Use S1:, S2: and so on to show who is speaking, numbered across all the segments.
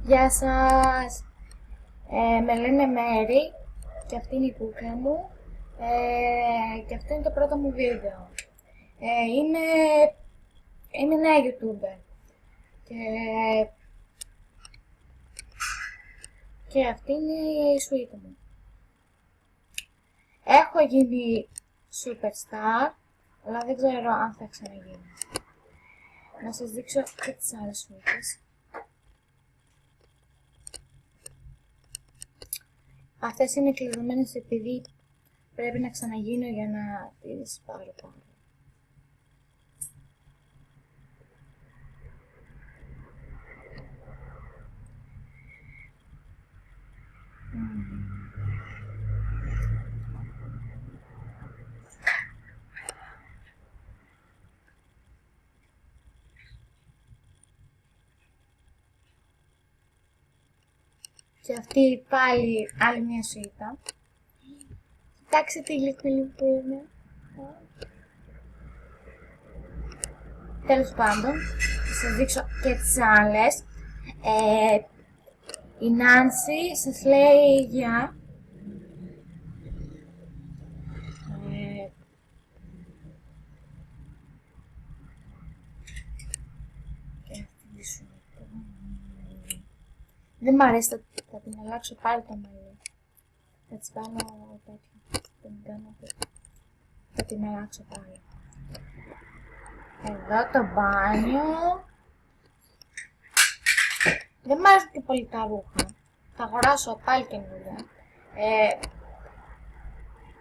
S1: Γεια σας, με λένε Μέρι και αυτή είναι η κούκλα μου και αυτό είναι το πρώτο μου βίντεο. Είμαι νέα YouTuber και αυτή είναι η σουίτα μου. Έχω γίνει superstar, αλλά δεν ξέρω αν θα ξαναγίνω. Να σας δείξω και τις άλλες σουίτες. Αυτές είναι κλειδωμένες επειδή πρέπει να ξαναγίνω για να τις πάρω πάνω. Και αυτή πάλι άλλη μια σουίτα. Κοιτάξτε τι γλυκούλη που είναι. Τέλος πάντων, θα σας δείξω και τις άλλες. Η Νάνση σας λέει γεια. Και αυτή τη σουίτα. Δεν μ' αρέσει, θα την αλλάξω πάλι το μαλλί. Θα τις κάνω τέτοια. Θα την αλλάξω πάλι. Εδώ το μπάνιο. Δεν μ' αρέσουν και πολύ τα ρούχα. Θα αγοράσω πάλι καινούρια.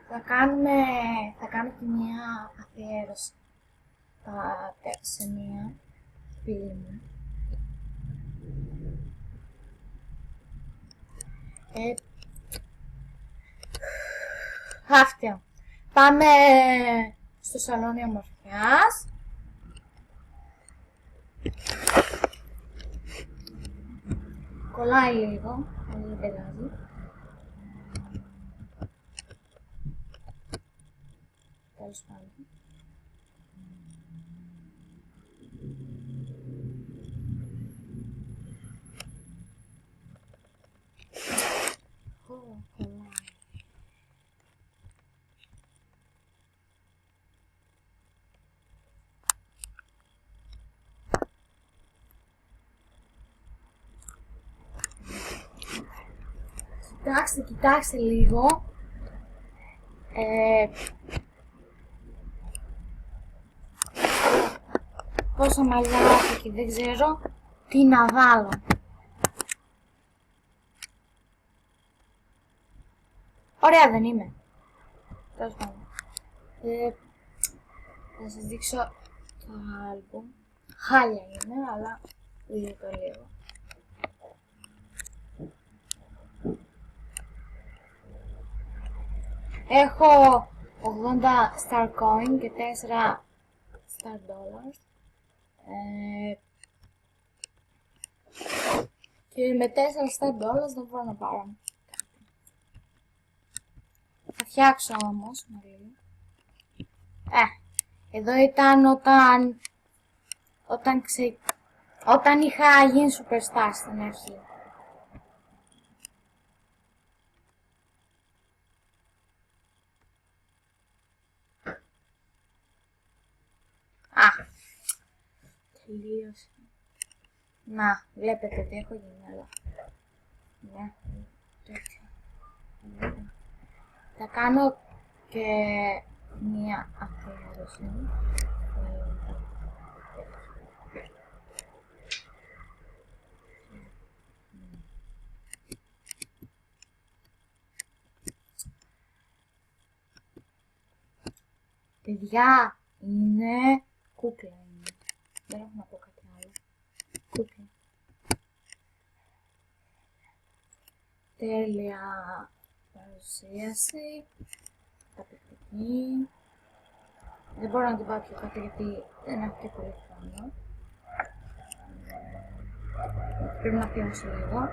S1: Θα κάνω και μια αφιέρωση σε μια φίλη μου. Αυτά. Πάμε στο σαλόνι ομορφιάς. Κολλάει λίγο, αλλά δεν πειράζει. Τέλος πάντων. Κολλάει. Κοιτάξτε λίγο. Πόσα μαλλιά έχω και δεν ξέρω τι να βάλω. Ωραία δεν είμαι. Τέλος πάντων. Θα σας δείξω το άλμπουμ. Χάλια είναι, αλλά δείτε το λίγο. Έχω 80 star coin και 4 star dollars. Και με 4 star dollars δεν μπορώ να πάρω. Θα φτιάξω όμως, Μαρίλη. Εδώ ήταν όταν είχα γίνει superstar στην αρχή. Τελείωσε. Να, βλέπετε τι έχω γίνει, αλλά... Ναι, τέτοια. Θα κάνω και μία αφιέρωση. Παιδιά, είναι κούκλα είναι. Δεν έχω να πω κάτι άλλο. Κούκλα. Τέλεια παρουσίαση. Καταπληκτική. Δεν μπορώ να την πάω πιο κάτω γιατί δεν έχω και πολύ χρόνο. Πρέπει να πιάσω λίγο.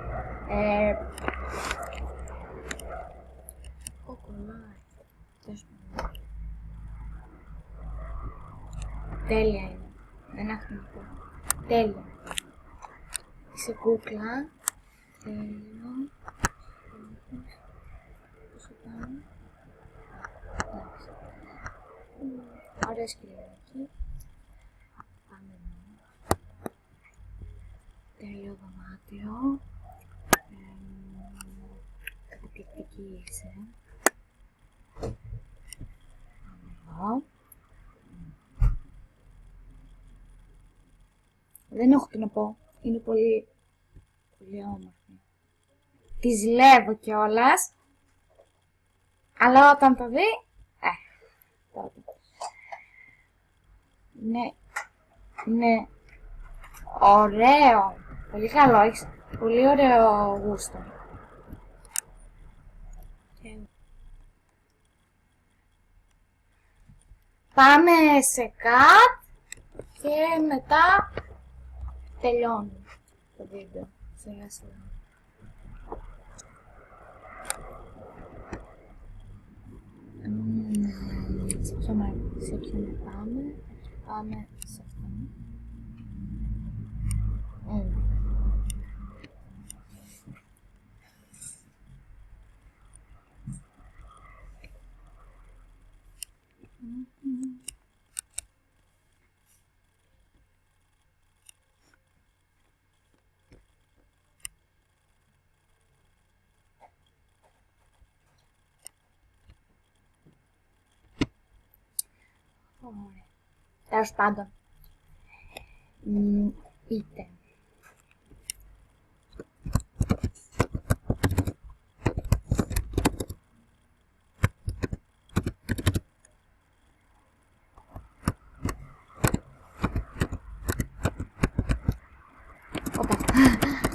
S1: Κολλάει. Τέλεια είναι. Δεν έχω να πω. Τέλεια. Είσαι κούκλα. Τέλειο. Πόσο πάμε. Εντάξει. Ωραία σκυλάκι. Πάμε εδώ. Τέλειο δωμάτιο. Καταπληκτική είσαι. Πάμε εδώ. Δεν έχω τι να πω. Είναι πολύ όμορφη. Τη ζηλεύω κιόλας. Αλλά όταν το δει, τότε. Ναι, ωραίο. Πολύ καλό, έχεις πολύ ωραίο γούστο. Πάμε σε κατ και μετά τελειώνει το βίντεο. Σιγά σιγά. Σε ποιον πάμε. Πάμε σε αυτόν. Ωραία. Τέλος πάντων. Πείτε.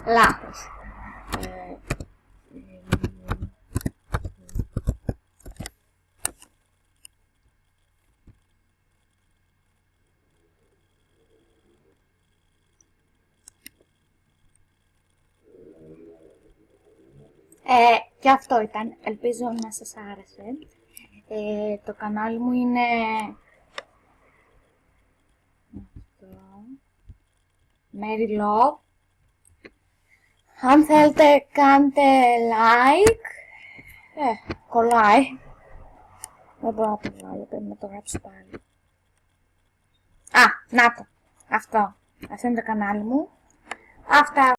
S1: Λάθος. Και αυτό ήταν. Ελπίζω να σας άρεσε. Το κανάλι μου είναι Mary Love. Αν θέλετε κάντε like. Κολλάει. Δεν μπορώ να το βάλω, πρέπει να το γράψω πάλι. Να το. Αυτό είναι το κανάλι μου. Αυτά.